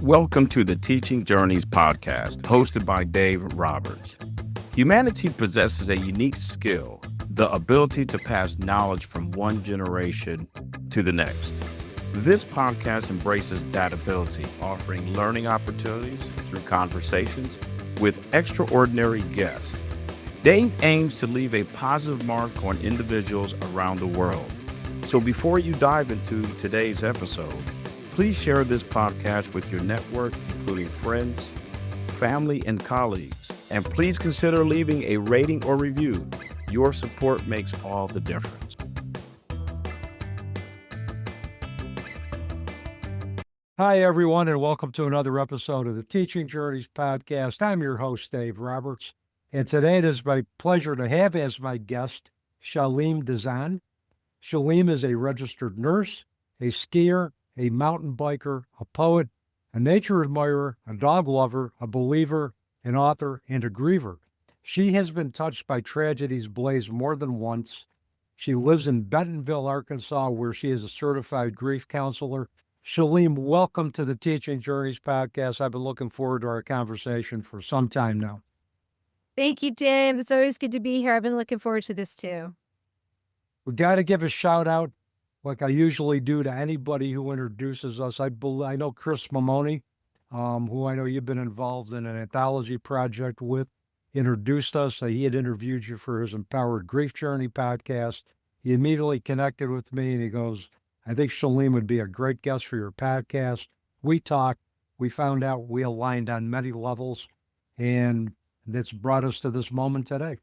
Welcome to the Teaching Journeys podcast, hosted by Dave Roberts. Humanity possesses a unique skill, the ability to pass knowledge from one generation to the next. This podcast embraces that ability, offering learning opportunities through conversations with extraordinary guests. Dave aims to leave a positive mark on individuals around the world. So before you dive into today's episode, please share this podcast with your network, including friends, family, and colleagues. And please consider leaving a rating or review. Your support makes all the difference. Hi, everyone, and welcome to another episode of the Teaching Journeys podcast. I'm your host, Dave Roberts, and today it is my pleasure to have as my guest Shaleem Dzon. Shaleem is a registered nurse, a skier, a mountain biker, a poet, a nature admirer, a dog lover, a believer, an author, and a griever. She has been touched by tragedies blazed more than once. She lives in Bentonville, Arkansas, where she is a certified grief counselor. Shaleem, welcome to the Teaching Journeys podcast. I've been looking forward to our conversation for some time now. Thank you, Dave. It's always good to be here. I've been looking forward to this too. We got to give a shout out, like I usually do, to anybody who introduces us. I know Chris Mamoni, who I know you've been involved in an anthology project with, introduced us. He had interviewed you for his Empowered Grief Journey podcast. He immediately connected with me and he goes, I think Shaleem would be a great guest for your podcast. We talked, we found out we aligned on many levels, and that's brought us to this moment today.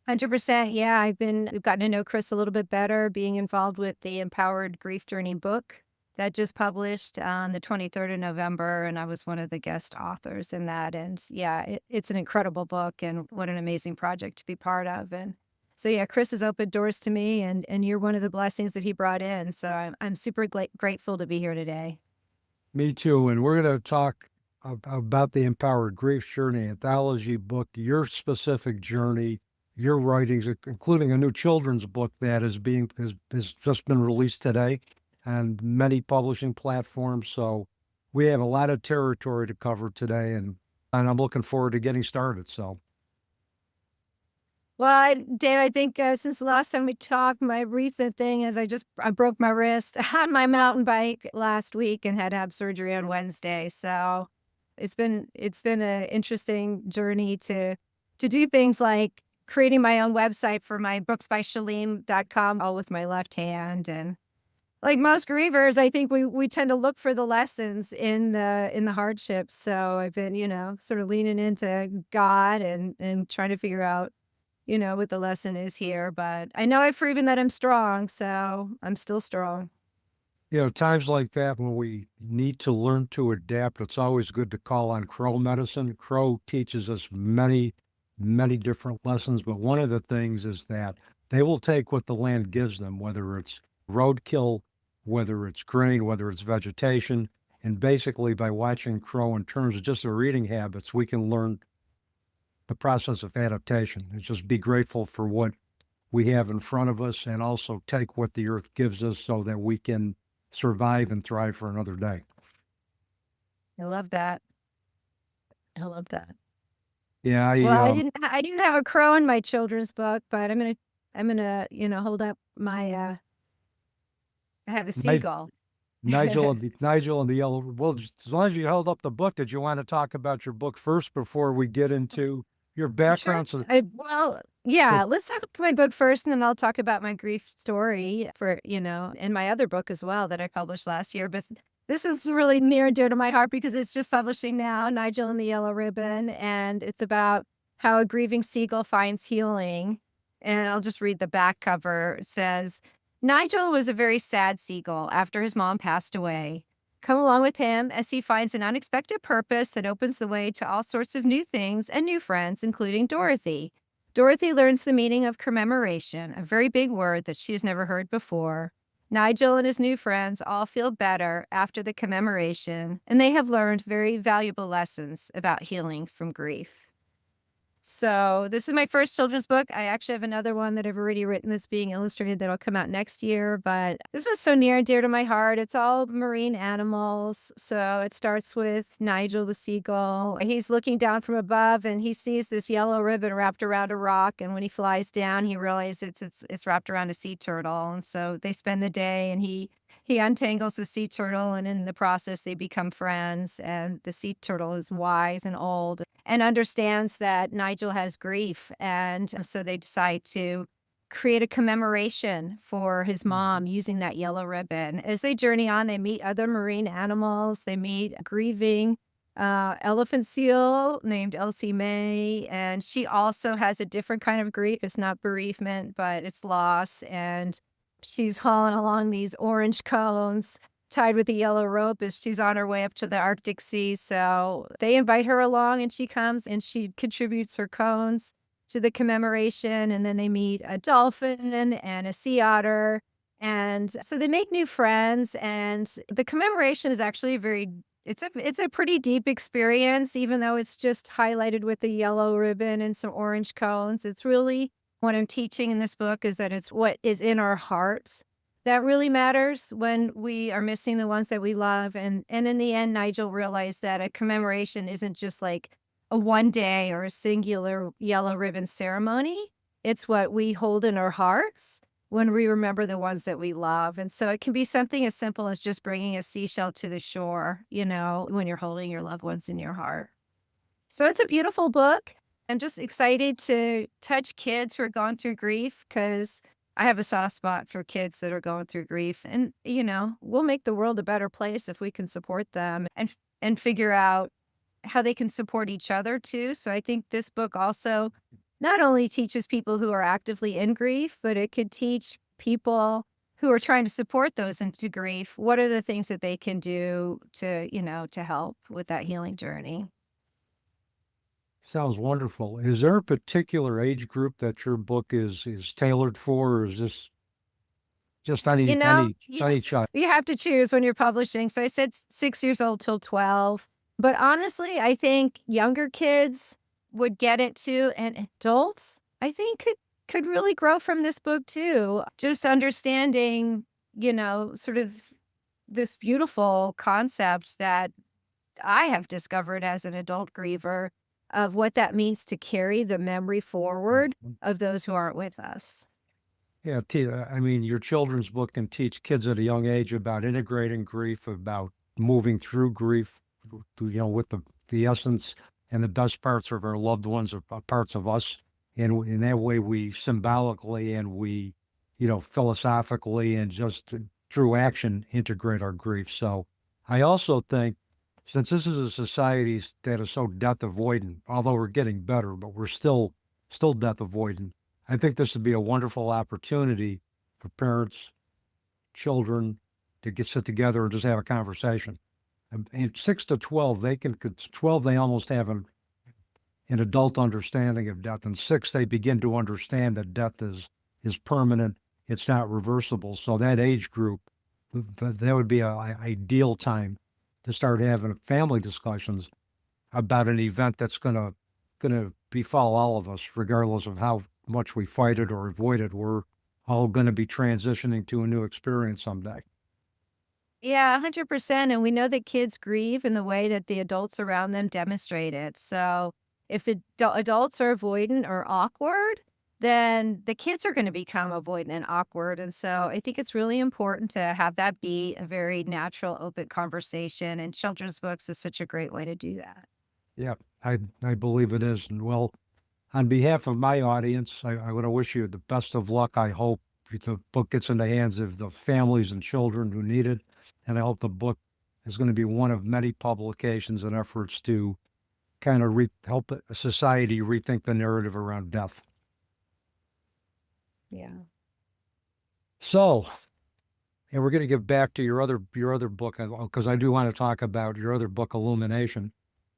100%. Yeah, we've gotten to know Chris a little bit better, being involved with the Empowered Grief Journey book that just published on the 23rd of November. And I was one of the guest authors in that. And yeah, it's an incredible book and what an amazing project to be part of. And so, yeah, Chris has opened doors to me and you're one of the blessings that he brought in. So I'm super grateful to be here today. Me too. And we're going to talk about the Empowered Grief Journey anthology book, your specific journey, your writings, including a new children's book that has just been released today on many publishing platforms. So we have a lot of territory to cover today, and I'm looking forward to getting started. So. Well, Dave, I think since the last time we talked, my recent thing is I broke my wrist on my mountain bike last week and had to have surgery on Wednesday. So it's been an interesting journey to do things like creating my own website for my booksbyshaleem.com, all with my left hand. And like most grievers, I think we tend to look for the lessons in the hardships. So I've been, sort of leaning into God and trying to figure out, what the lesson is here. But I know I've proven that I'm strong, so I'm still strong. Times like that when we need to learn to adapt, it's always good to call on Crow medicine. Crow teaches us many different lessons, but one of the things is that they will take what the land gives them, whether it's roadkill, whether it's grain, whether it's vegetation, and basically by watching Crow in terms of just their eating habits, we can learn the process of adaptation and just be grateful for what we have in front of us and also take what the earth gives us so that we can survive and thrive for another day. I love that. Yeah, I didn't have a crow in my children's book, but I'm gonna hold up my I have a seagull. Nigel and the yellow. Well, as long as you held up the book, did you want to talk about your book first before we get into your background? Sure. Let's talk about my book first, and then I'll talk about my grief story for in my other book as well that I published last year. But this is really near and dear to my heart because it's just publishing now, Nigel and the Yellow Ribbon, and it's about how a grieving seagull finds healing. And I'll just read the back cover. It says, Nigel was a very sad seagull after his mom passed away. Come along with him as he finds an unexpected purpose that opens the way to all sorts of new things and new friends, including Dorothy. Dorothy learns the meaning of commemoration, a very big word that she has never heard before. Nigel and his new friends all feel better after the commemoration, and they have learned very valuable lessons about healing from grief. So this is my first children's book. I actually have another one that I've already written that's being illustrated that'll come out next year. But this was so near and dear to my heart. It's all marine animals. So it starts with Nigel the seagull. He's looking down from above and he sees this yellow ribbon wrapped around a rock. And when he flies down, he realizes it's wrapped around a sea turtle. And so they spend the day and he untangles the sea turtle, and in the process, they become friends. And the sea turtle is wise and old and understands that Nigel has grief. And so they decide to create a commemoration for his mom using that yellow ribbon. As they journey on, they meet other marine animals. They meet a grieving elephant seal named Elsie May. And she also has a different kind of grief. It's not bereavement, but it's loss. And she's hauling along these orange cones tied with a yellow rope as she's on her way up to the Arctic Sea. So they invite her along and she comes and she contributes her cones to the commemoration. And then they meet a dolphin and a sea otter. And so they make new friends. And the commemoration is actually it's a pretty deep experience, even though it's just highlighted with a yellow ribbon and some orange cones. It's really what I'm teaching in this book is that it's what is in our hearts that really matters when we are missing the ones that we love. And in the end, Nigel realized that a commemoration isn't just like a one day or a singular yellow ribbon ceremony. It's what we hold in our hearts when we remember the ones that we love. And so it can be something as simple as just bringing a seashell to the shore, when you're holding your loved ones in your heart. So it's a beautiful book. I'm just excited to touch kids who are going through grief because I have a soft spot for kids that are going through grief. And, we'll make the world a better place if we can support them and figure out how they can support each other too. So I think this book also not only teaches people who are actively in grief, but it could teach people who are trying to support those into grief. What are the things that they can do to help with that healing journey? Sounds wonderful. Is there a particular age group that your book is tailored for, or is this just You know, any child? you have to choose when you're publishing. So I said 6 years old till 12. But honestly, I think younger kids would get it too. And adults, I think could really grow from this book too. Just understanding, sort of this beautiful concept that I have discovered as an adult griever of what that means to carry the memory forward Mhm. of those who aren't with us. Yeah, I mean, your children's book can teach kids at a young age about integrating grief, about moving through grief, with the essence and the best parts of our loved ones are parts of us. And in that way, we symbolically and we, philosophically and just through action integrate our grief. So I also think since this is a society that is so death avoidant, although we're getting better, but we're still death avoidant. I think this would be a wonderful opportunity for parents, children to sit together and just have a conversation. And 6 to 12, 12, they almost have an adult understanding of death. And 6, they begin to understand that death is permanent. It's not reversible. So that age group, that would be an ideal time to start having family discussions about an event that's gonna befall all of us, regardless of how much we fight it or avoid it. We're all going to be transitioning to a new experience someday. Yeah, 100%. And we know that kids grieve in the way that the adults around them demonstrate it. So if the adults are avoidant or awkward, then the kids are going to become avoidant and awkward. And so I think it's really important to have that be a very natural, open conversation. And children's books is such a great way to do that. Yeah, I believe it is. And well, on behalf of my audience, I want to wish you the best of luck. I hope the book gets in the hands of the families and children who need it. And I hope the book is going to be one of many publications and efforts to kind of help society rethink the narrative around death. Yeah. So, and we're going to get back to your other book because I do want to talk about your other book, Illumination.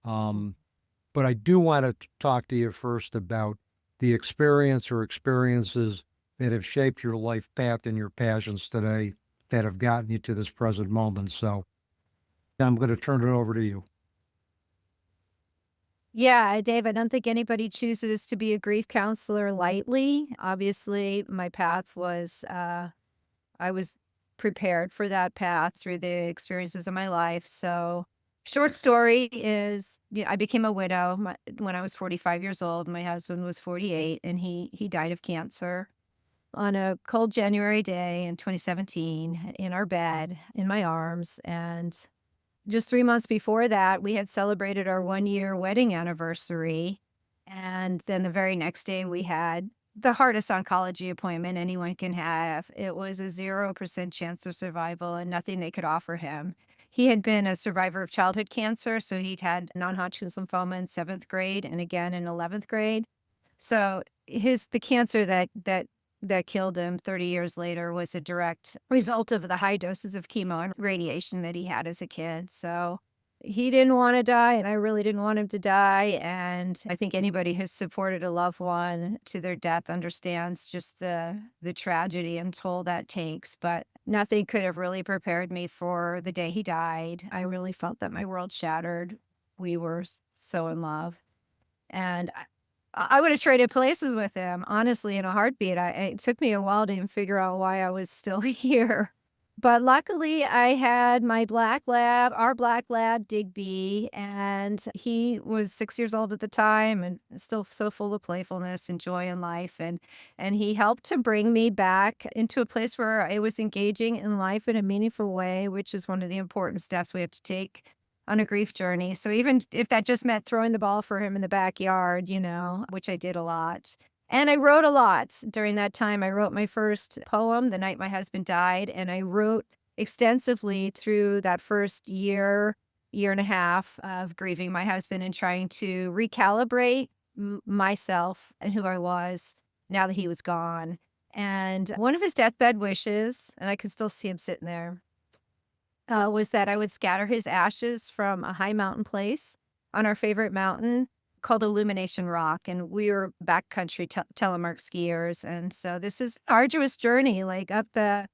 But I do want to talk to you first about the experience or experiences that have shaped your life path and your passions today that have gotten you to this present moment. So I'm going to turn it over to you. Yeah, Dave, I don't think anybody chooses to be a grief counselor lightly. Obviously, my path was, I was prepared for that path through the experiences of my life. So, short story is, yeah, I became a widow when I was 45 years old. My husband was 48, and he died of cancer on a cold January day in 2017 in our bed, in my arms. And just 3 months before that, we had celebrated our 1-year wedding anniversary, and then the very next day, we had the hardest oncology appointment anyone can have. It was a 0% chance of survival and nothing they could offer him. He had been a survivor of childhood cancer, so he'd had non-Hodgkin's lymphoma in 7th grade and again in 11th grade. So the cancer that killed him 30 years later was a direct result of the high doses of chemo and radiation that he had as a kid. So he didn't want to die, and I really didn't want him to die. And I think anybody who's supported a loved one to their death understands just the tragedy and toll that takes. But nothing could have really prepared me for the day he died. I really felt that my world shattered. We were so in love. And I would have traded places with him, honestly, in a heartbeat. It took me a while to even figure out why I was still here. But luckily, I had my black lab, our black lab, Digby, and he was 6 years old at the time and still so full of playfulness and joy in life. And he helped to bring me back into a place where I was engaging in life in a meaningful way, which is one of the important steps we have to take on a grief journey. So even if that just meant throwing the ball for him in the backyard, which I did a lot. And I wrote a lot during that time. I wrote my first poem the night my husband died, and I wrote extensively through that first year and a half of grieving my husband and trying to recalibrate myself and who I was now that he was gone. And one of his deathbed wishes, and I can still see him sitting there, was that I would scatter his ashes from a high mountain place on our favorite mountain called Illumination Rock. And we were backcountry telemark skiers. And so this is an arduous journey, like up the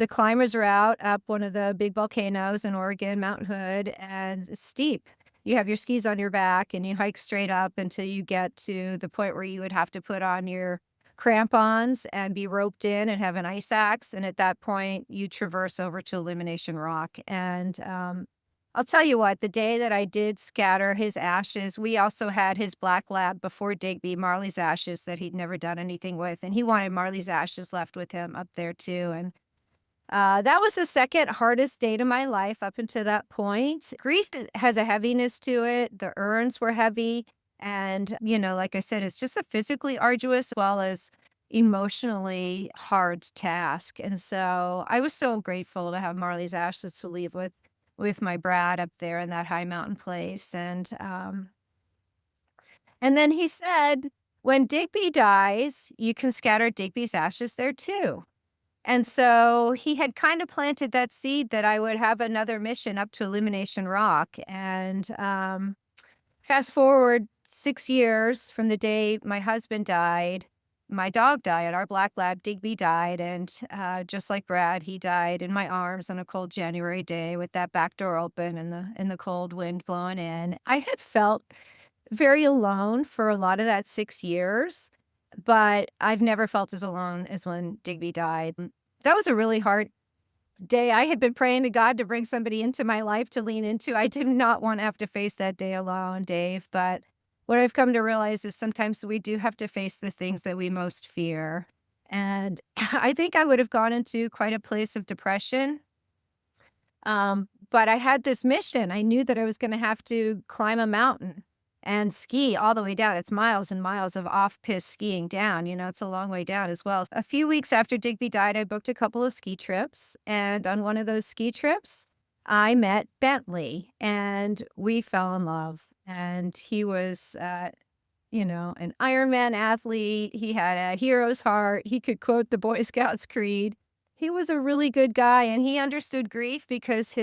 climbers route, up one of the big volcanoes in Oregon, Mount Hood, and it's steep. You have your skis on your back and you hike straight up until you get to the point where you would have to put on your crampons and be roped in and have an ice axe. And at that point, you traverse over to Illumination Rock. And I'll tell you what, the day that I did scatter his ashes, we also had his black lab before Digby, Marley's ashes that he'd never done anything with. And he wanted Marley's ashes left with him up there too. And that was the second hardest day of my life up until that point. Grief has a heaviness to it. The urns were heavy. And, like I said, it's just a physically arduous as well as emotionally hard task. And so I was so grateful to have Marley's ashes to leave with my Brad up there in that high mountain place. And then he said, when Digby dies, you can scatter Digby's ashes there too. And so he had kind of planted that seed that I would have another mission up to Illumination Rock. And fast forward 6 years from the day my husband died, my dog died. Our black lab, Digby, died. And just like Brad, he died in my arms on a cold January day with that back door open and the cold wind blowing in. I had felt very alone for a lot of that 6 years, but I've never felt as alone as when Digby died. That was a really hard day. I had been praying to God to bring somebody into my life to lean into. I did not want to have to face that day alone, Dave. But what I've come to realize is sometimes we do have to face the things that we most fear. And I think I would have gone into quite a place of depression. But I had this mission. I knew that I was going to have to climb a mountain and ski all the way down. It's miles and miles of off-piste skiing down. It's a long way down as well. A few weeks after Digby died, I booked a couple of ski trips. And on one of those ski trips, I met Bentley and we fell in love. And he was, an Ironman athlete. He had a hero's heart. He could quote the Boy Scouts creed. He was a really good guy, and he understood grief because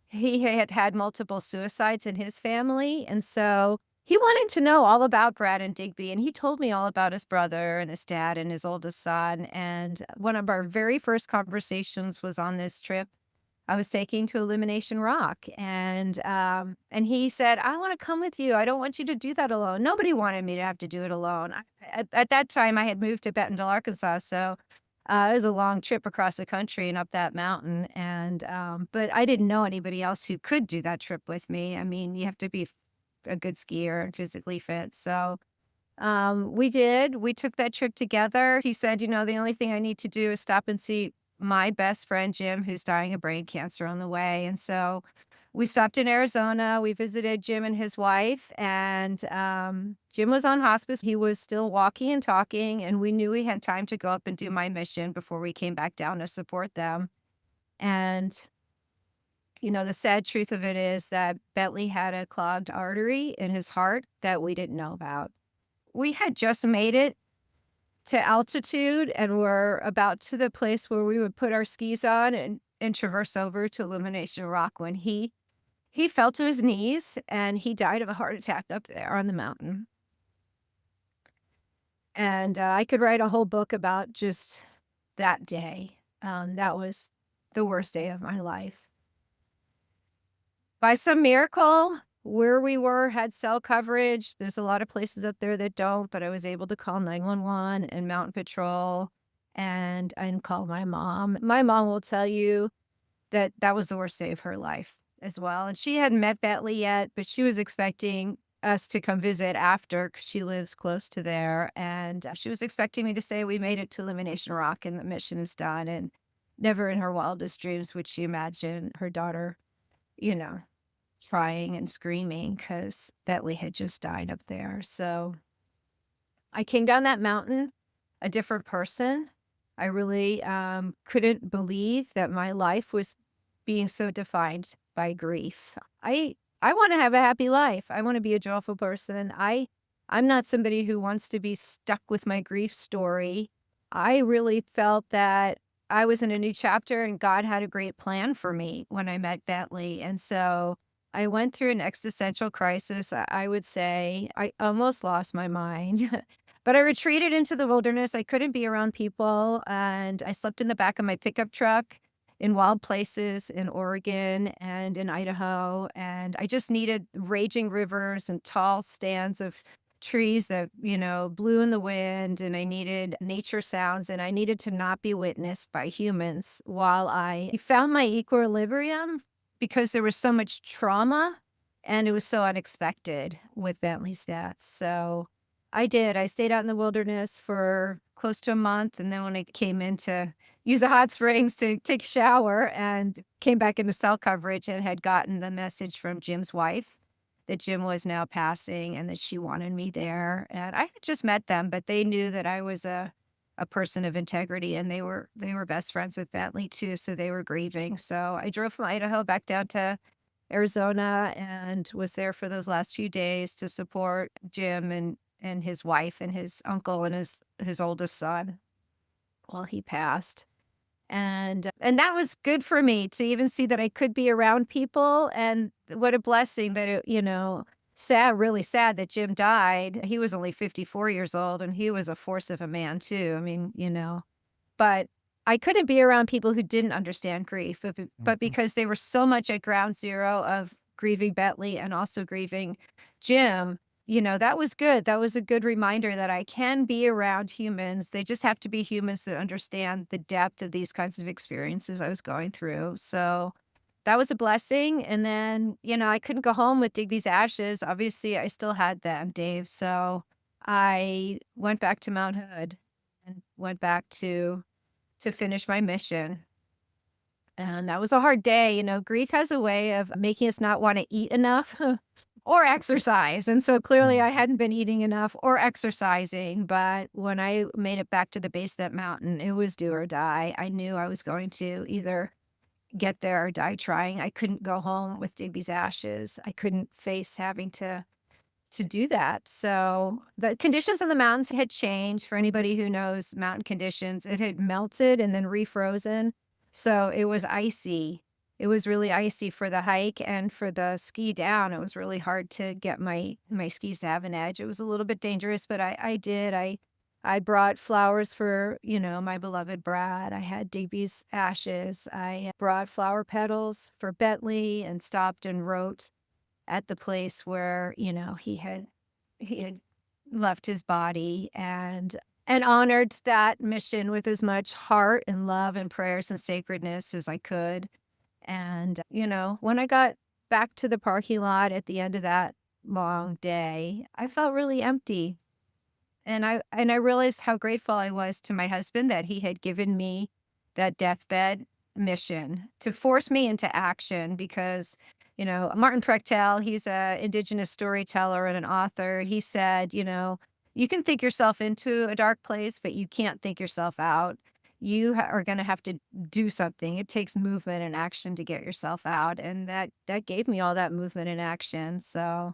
he had had multiple suicides in his family. And so he wanted to know all about Brad and Digby. And he told me all about his brother and his dad and his oldest son. And one of our very first conversations was on this trip I was taking to Illumination Rock, and he said, "I want to come with you. I don't want you to do that alone." Nobody wanted me to have to do it alone. At that time, I had moved to Bentonville, Arkansas, so it was a long trip across the country and up that mountain. And but I didn't know anybody else who could do that trip with me. I mean, you have to be a good skier and physically fit. So we did. We took that trip together. He said, the only thing I need to do is stop and see my best friend, Jim, who's dying of brain cancer on the way. And so we stopped in Arizona. We visited Jim and his wife, and Jim was on hospice. He was still walking and talking, and we knew we had time to go up and do my mission before we came back down to support them. And the sad truth of it is that Bentley had a clogged artery in his heart that we didn't know about. We had just made it to altitude and were about to the place where we would put our skis on and traverse over to Illumination Rock when he fell to his knees and he died of a heart attack up there on the mountain. And I could write a whole book about just that day. That was the worst day of my life. By some miracle, where we were had cell coverage. There's a lot of places up there that don't, but I was able to call 911 and Mountain Patrol and call my mom. My mom will tell you that that was the worst day of her life as well. And she hadn't met Bentley yet, but she was expecting us to come visit after because she lives close to there. And she was expecting me to say we made it to Illumination Rock and the mission is done. And never in her wildest dreams would she imagine her daughter, crying and screaming because Bentley had just died up there. So I came down that mountain a different person. I really couldn't believe that my life was being so defined by grief. I want to have a happy life. I want to be a joyful person. I'm not somebody who wants to be stuck with my grief story. I really felt that I was in a new chapter and God had a great plan for me when I met Bentley. And so I went through an existential crisis. I would say I almost lost my mind, but I retreated into the wilderness. I couldn't be around people. And I slept in the back of my pickup truck in wild places in Oregon and in Idaho. And I just needed raging rivers and tall stands of trees that, blew in the wind. And I needed nature sounds, and I needed to not be witnessed by humans while I found my equilibrium, because there was so much trauma and it was so unexpected with Bentley's death. So I did. I stayed out in the wilderness for close to a month. And then when I came in to use the hot springs to take a shower and came back into cell coverage and had gotten the message from Jim's wife that Jim was now passing and that she wanted me there. And I had just met them, but they knew that I was a person of integrity, and they were best friends with Bentley too. So they were grieving. So I drove from Idaho back down to Arizona and was there for those last few days to support Jim and his wife and his uncle and his oldest son while he passed. And that was good for me to even see that I could be around people, and what a blessing that it, sad, really sad that Jim died. He was only 54 years old and he was a force of a man too. I mean, but I couldn't be around people who didn't understand grief, but because they were so much at ground zero of grieving Bentley and also grieving Jim, that was good. That was a good reminder that I can be around humans. They just have to be humans that understand the depth of these kinds of experiences I was going through. So that was a blessing. And then, I couldn't go home with Digby's ashes. Obviously, I still had them, Dave. So I went back to Mount Hood and went back to finish my mission. And that was a hard day. Grief has a way of making us not want to eat enough or exercise. And so clearly I hadn't been eating enough or exercising. But when I made it back to the base of that mountain, it was do or die. I knew I was going to either get there or die trying. I couldn't go home with Digby's ashes. I couldn't face having to do that. So the conditions in the mountains had changed. For anybody who knows mountain conditions, it had melted and then refrozen. So it was icy. It was really icy for the hike, and for the ski down, it was really hard to get my skis to have an edge. It was a little bit dangerous, but I did. I I brought flowers for, my beloved Brad. I had Digby's ashes. I brought flower petals for Bentley and stopped and wrote at the place where, he had left his body and honored that mission with as much heart and love and prayers and sacredness as I could. And, when I got back to the parking lot at the end of that long day, I felt really empty. And I realized how grateful I was to my husband that he had given me that deathbed mission to force me into action because, Martin Prechtel, he's a indigenous storyteller and an author. He said, you can think yourself into a dark place, but you can't think yourself out. You are going to have to do something. It takes movement and action to get yourself out. And that gave me all that movement and action. So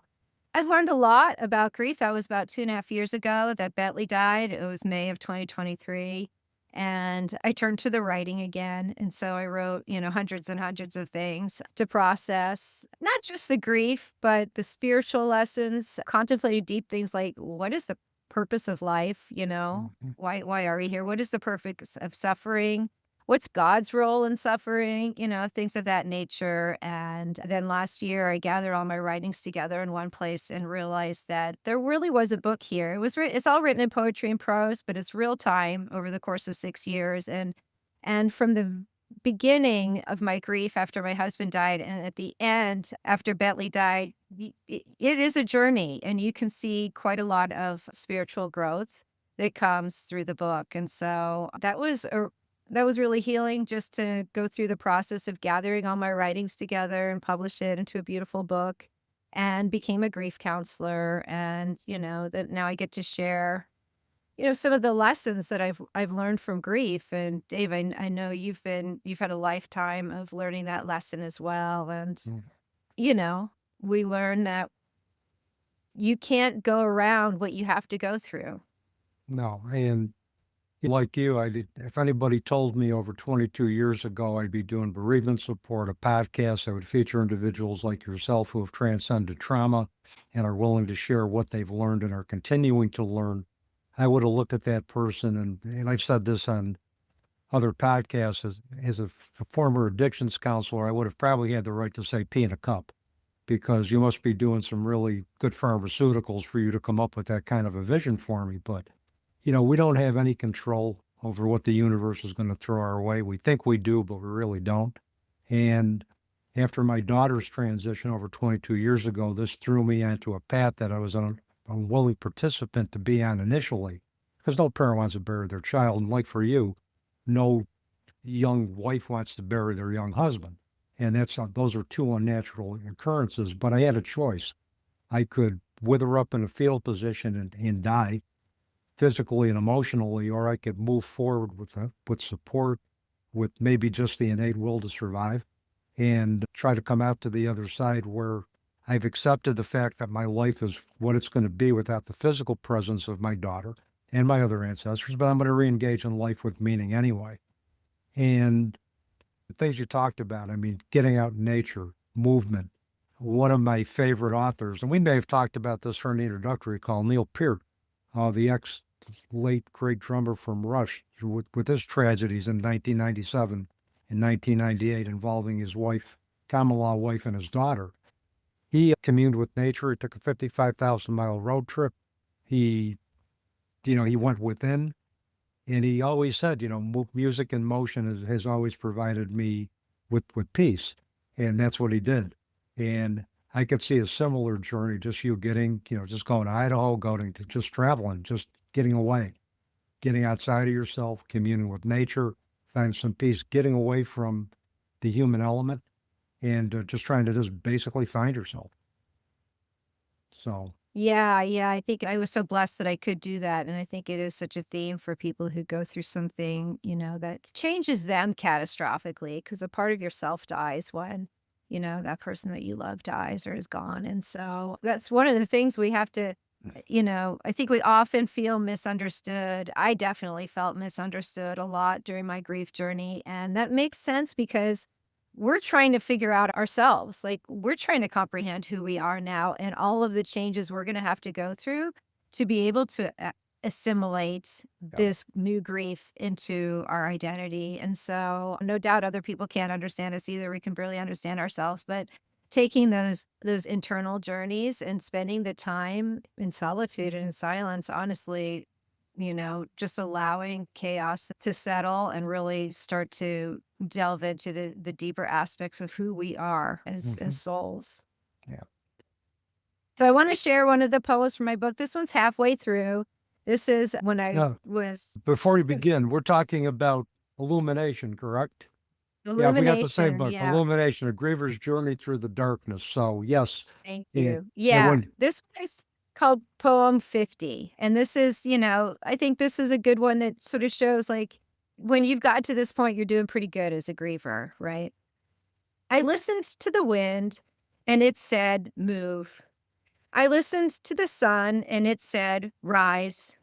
I've learned a lot about grief. That was about 2.5 years ago that Bentley died. It was May of 2023. And I turned to the writing again. And so I wrote, hundreds and hundreds of things to process, not just the grief, but the spiritual lessons, contemplating deep things like what is the purpose of life? Mhm. Why are we here? What is the purpose of suffering? What's God's role in suffering, things of that nature. And then last year, I gathered all my writings together in one place and realized that there really was a book here. It's all written in poetry and prose, but it's real time over the course of 6 years. And from the beginning of my grief after my husband died, and at the end after Bentley died, it is a journey, and you can see quite a lot of spiritual growth that comes through the book. And so that was really healing just to go through the process of gathering all my writings together and publish it into a beautiful book and became a grief counselor. And, that now I get to share, some of the lessons that I've learned from grief. And Dave, I know you've had a lifetime of learning that lesson as well. And, Mm. you know, we learn that you can't go around what you have to go through. No, and like you, if anybody told me over 22 years ago I'd be doing bereavement support, a podcast that would feature individuals like yourself who have transcended trauma and are willing to share what they've learned and are continuing to learn, I would have looked at that person, and I've said this on other podcasts, as a former addictions counselor, I would have probably had the right to say pee in a cup because you must be doing some really good pharmaceuticals for you to come up with that kind of a vision for me. But we don't have any control over what the universe is going to throw our way. We think we do, but we really don't. And after my daughter's transition over 22 years ago, this threw me onto a path that I was an unwilling participant to be on initially, because no parent wants to bury their child. And like for you, no young wife wants to bury their young husband. And those are two unnatural occurrences. But I had a choice. I could wither up in a fetal position and die physically and emotionally, or I could move forward with support, with maybe just the innate will to survive, and try to come out to the other side where I've accepted the fact that my life is what it's going to be without the physical presence of my daughter and my other ancestors, but I'm going to reengage in life with meaning anyway. And the things you talked about, I mean, getting out in nature, movement. One of my favorite authors, and we may have talked about this for an introductory call, Neil Peart, the late great drummer from Rush, with his tragedies in 1997 and 1998 involving his wife, common law wife, and his daughter. He communed with nature. He took a 55,000-mile road trip. He went within, and he always said, music and motion has always provided me with peace, and that's what he did. And I could see a similar journey, just you getting, just going to Idaho, going to just traveling, just getting away, getting outside of yourself, communing with nature, finding some peace, getting away from the human element, and just trying to just basically find yourself. So, Yeah, yeah. I think I was so blessed that I could do that. And I think it is such a theme for people who go through something, that changes them catastrophically because a part of yourself dies when, that person that you love dies or is gone. And so that's one of the things we have to, I think we often feel misunderstood. I definitely felt misunderstood a lot during my grief journey. And that makes sense because we're trying to figure out ourselves. Like we're trying to comprehend who we are now and all of the changes we're going to have to go through to be able to assimilate this new grief into our identity. And so no doubt other people can't understand us either. We can barely understand ourselves, but taking those internal journeys and spending the time in solitude and in silence, honestly, just allowing chaos to settle and really start to delve into the deeper aspects of who we are as souls. Yeah. So I want to share one of the poems from my book. This one's halfway through. This is when I Now, was before you begin, we're talking about Illumination, correct? Yeah, we got the same Illumination. book, Yeah. Illumination, A Griever's Journey Through the Darkness. So, yes. Thank Yeah. you. And Yeah. when, This one is called Poem 50. And this is, I think this is a good one that sort of shows like when you've got to this point, you're doing pretty good as a griever, right? I listened to the wind and it said, move. I listened to the sun and it said, rise.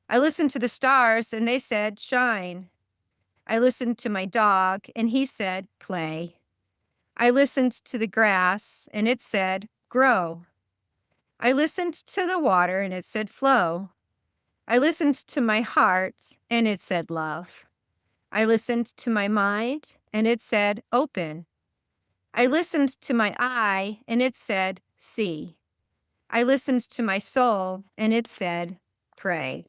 I listened to the stars and they said, shine. I listened to my dog and he said, play. I listened to the grass and it said, grow. I listened to the water and it said, flow. I listened to my heart and it said, love. I listened to my mind and it said, open. I listened to my eye and it said, see. I listened to my soul and it said, pray.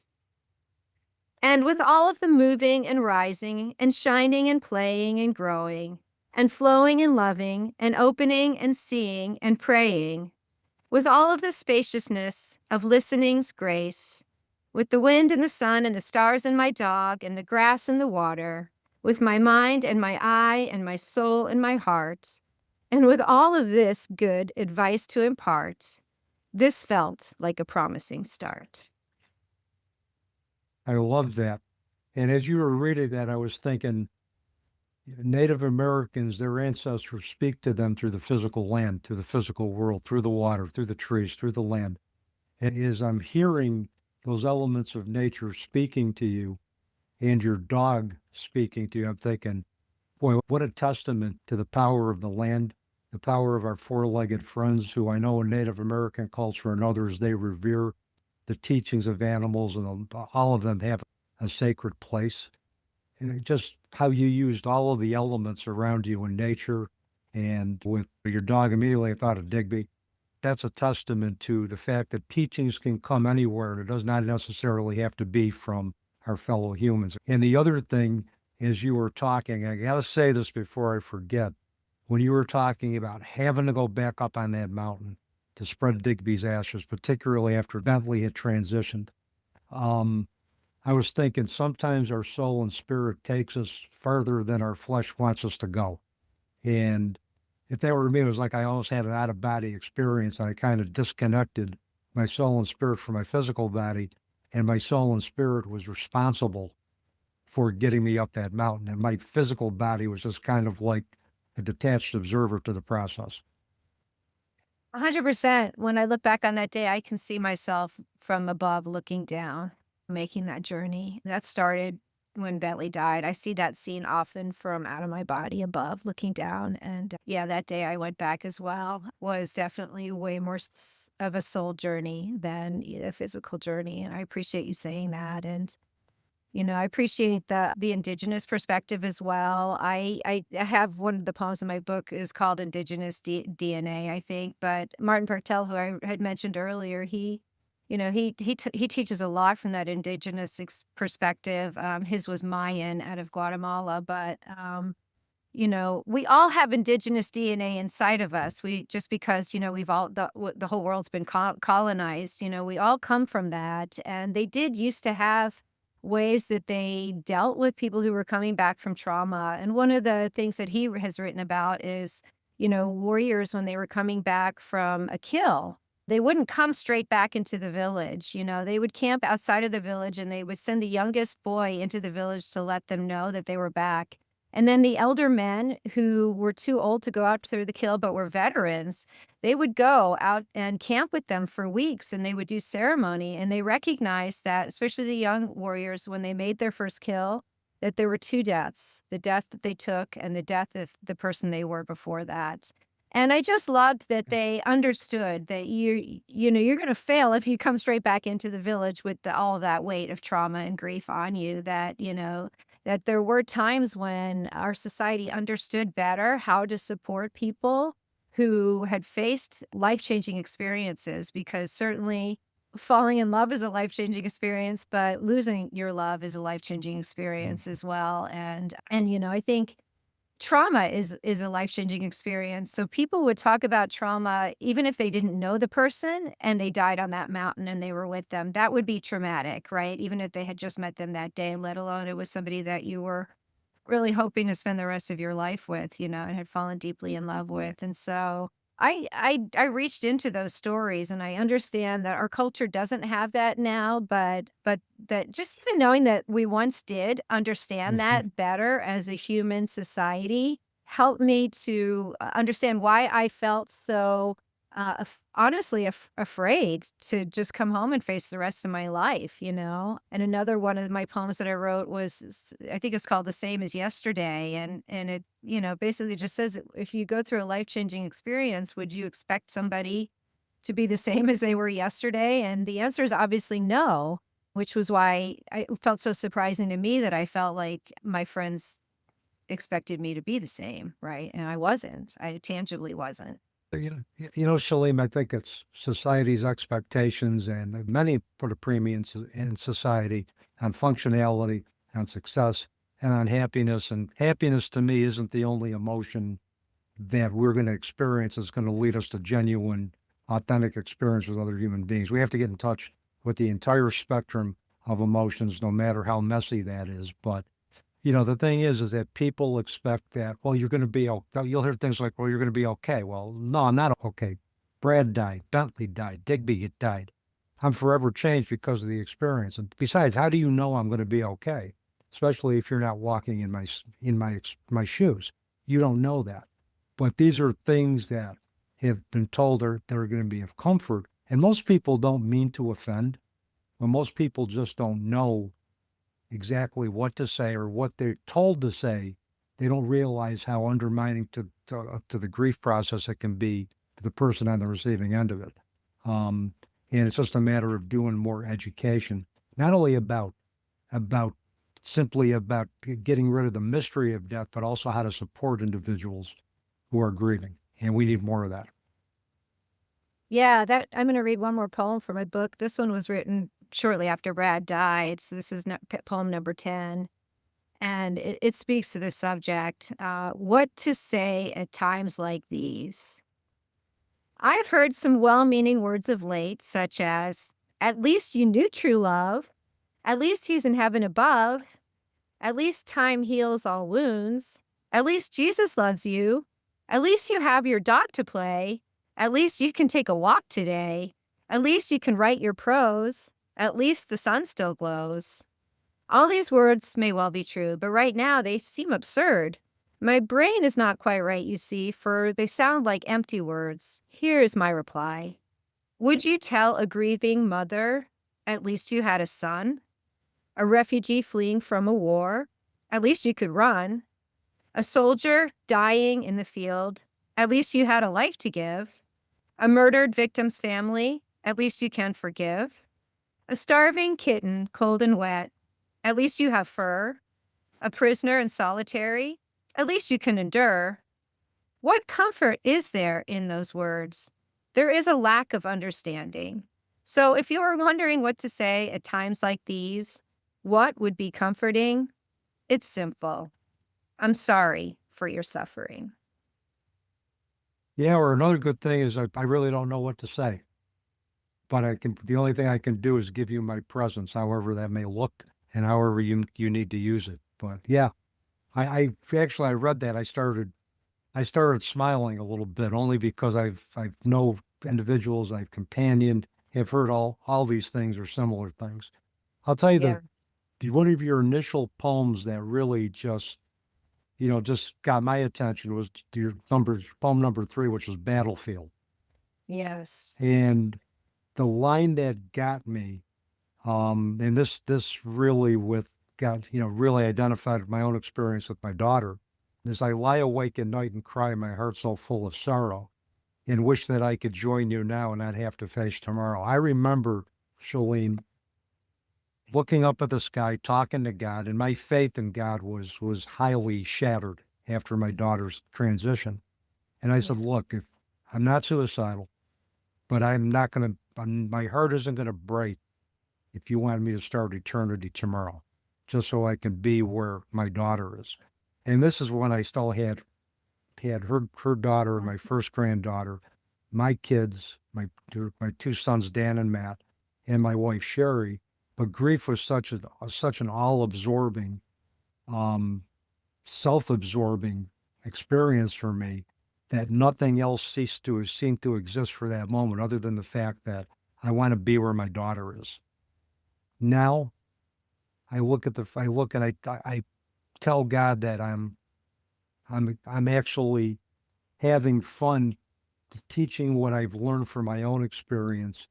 And with all of the moving and rising and shining and playing and growing and flowing and loving and opening and seeing and praying, with all of the spaciousness of listening's grace, with the wind and the sun and the stars and my dog and the grass and the water, with my mind and my eye and my soul and my heart, and with all of this good advice to impart, this felt like a promising start. I love that. And as you were reading that, I was thinking Native Americans, their ancestors speak to them through the physical land, through the physical world, through the water, through the trees, through the land. And as I'm hearing those elements of nature speaking to you and your dog speaking to you, I'm thinking, boy, what a testament to the power of the land, the power of our four-legged friends who I know in Native American culture and others, they revere the teachings of animals, and all of them have a sacred place. And just how you used all of the elements around you in nature, and with your dog, immediately I thought of Digby. That's a testament to the fact that teachings can come anywhere, and it does not necessarily have to be from our fellow humans. And the other thing, as you were talking, I got to say this before I forget, when you were talking about having to go back up on that mountain to spread Digby's ashes, particularly after Bentley had transitioned, I was thinking sometimes our soul and spirit takes us farther than our flesh wants us to go. And if that were me, it was like I almost had an out-of-body experience. I kind of disconnected my soul and spirit from my physical body, and my soul and spirit was responsible for getting me up that mountain. And my physical body was just kind of like a detached observer to the process. 100%. When I look back on that day, I can see myself from above looking down, making that journey. That started when Bentley died. I see that scene often from out of my body above looking down. And yeah, that day I went back as well. Was definitely way more of a soul journey than a physical journey. And I appreciate you saying that. And I appreciate the indigenous perspective as well. I have one of the poems in my book is called Indigenous DNA, I think. But Martin Bartel, who I had mentioned earlier, he teaches a lot from that indigenous perspective. His was Mayan out of Guatemala, but we all have indigenous DNA inside of us. We just because we've all the whole world's been colonized. We all come from that, and they did used to have ways that they dealt with people who were coming back from trauma. And one of the things that he has written about is, warriors when they were coming back from a kill. They wouldn't come straight back into the village. They would camp outside of the village and they would send the youngest boy into the village to let them know that they were back. And then the elder men who were too old to go out through the kill but were veterans, they would go out and camp with them for weeks and they would do ceremony. And they recognized that, especially the young warriors, when they made their first kill, that there were two deaths, the death that they took and the death of the person they were before that. And I just loved that they understood that you're going to fail if you come straight back into the village with all of that weight of trauma and grief on you, that, that there were times when our society understood better how to support people who had faced life-changing experiences, because certainly falling in love is a life-changing experience, but losing your love is a life-changing experience as well. And I think trauma is a life-changing experience. So people would talk about trauma even if they didn't know the person and they died on that mountain and they were with them. That would be traumatic, right? Even if they had just met them that day, let alone it was somebody that you were really hoping to spend the rest of your life with, and had fallen deeply in love with. And so I reached into those stories, and I understand that our culture doesn't have that now, but that just even knowing that we once did understand Mhm. that better as a human society helped me to understand why I felt so honestly afraid to just come home and face the rest of my life. And another one of my poems that I wrote I think it's called The Same as Yesterday. And it, basically just says, if you go through a life-changing experience, would you expect somebody to be the same as they were yesterday? And the answer is obviously no, which was why it felt so surprising to me that I felt like my friends expected me to be the same, right? And I wasn't. I tangibly wasn't. Shaleem, I think it's society's expectations, and many put a premium in society on functionality, on success, and on happiness. And happiness to me isn't the only emotion that we're going to experience that's going to lead us to genuine, authentic experience with other human beings. We have to get in touch with the entire spectrum of emotions, no matter how messy that is. But the thing is that people expect that, well, you're going to be okay. You'll hear things like, well, you're going to be okay. Well, no, I'm not okay. Brad died. Bentley died. Digby died. I'm forever changed because of the experience. And besides, how do you know I'm going to be okay? Especially if you're not walking in my shoes. You don't know that. But these are things that have been told that are going to be of comfort. And most people don't mean to offend, but most people just don't know exactly what to say or what they're told to say. They don't realize how undermining to the grief process it can be to the person on the receiving end of it. Um, and it's just a matter of doing more education, not only about simply about getting rid of the mystery of death, but also how to support individuals who are grieving. And we need more of that. Yeah, that I'm going to read one more poem from my book. This one was written shortly after Brad died. So this is poem number 10. And it speaks to this subject. What to say at times like these. I've heard some well-meaning words of late, such as, at least you knew true love. At least he's in heaven above. At least time heals all wounds. At least Jesus loves you. At least you have your dog to play. At least you can take a walk today. At least you can write your prose. At least the sun still glows. All these words may well be true, but right now they seem absurd. My brain is not quite right, you see, for they sound like empty words. Here is my reply. Would you tell a grieving mother, at least you had a son? A refugee fleeing from a war, at least you could run. A soldier dying in the field, at least you had a life to give. A murdered victim's family, at least you can forgive. A starving kitten, cold and wet, at least you have fur. A prisoner and solitary, at least you can endure. What comfort is there in those words? There is a lack of understanding. So if you are wondering what to say at times like these, what would be comforting? It's simple. I'm sorry for your suffering. Yeah, or another good thing is I really don't know what to say, but the only thing I can do is give you my presence, however that may look and however you need to use it. But yeah, I actually I read that. I started smiling a little bit only because I've know individuals I've companioned, have heard all these things or similar things. I'll tell you Yeah. one of your initial poems that really just got my attention was your poem number 3, which was Battlefield. Yes. And the line that got me, and this really really identified my own experience with my daughter. As I lie awake at night and cry, my heart so full of sorrow, and wish that I could join you now and not have to face tomorrow. I remember, Shaleem, looking up at the sky, talking to God, and my faith in God was highly shattered after my daughter's transition. And I Yeah. said, look, if I'm not suicidal, but I'm not going to, my heart isn't going to break if you want me to start eternity tomorrow, just so I can be where my daughter is. And this is when I still had her daughter, my first granddaughter, my kids, my two sons, Dan and Matt, and my wife Sherry. But grief was such an all absorbing, um, self absorbing experience for me that nothing else seemed to exist for that moment, other than the fact that I want to be where my daughter is. Now I look and I tell God that I'm actually having fun teaching what I've learned from my own experience.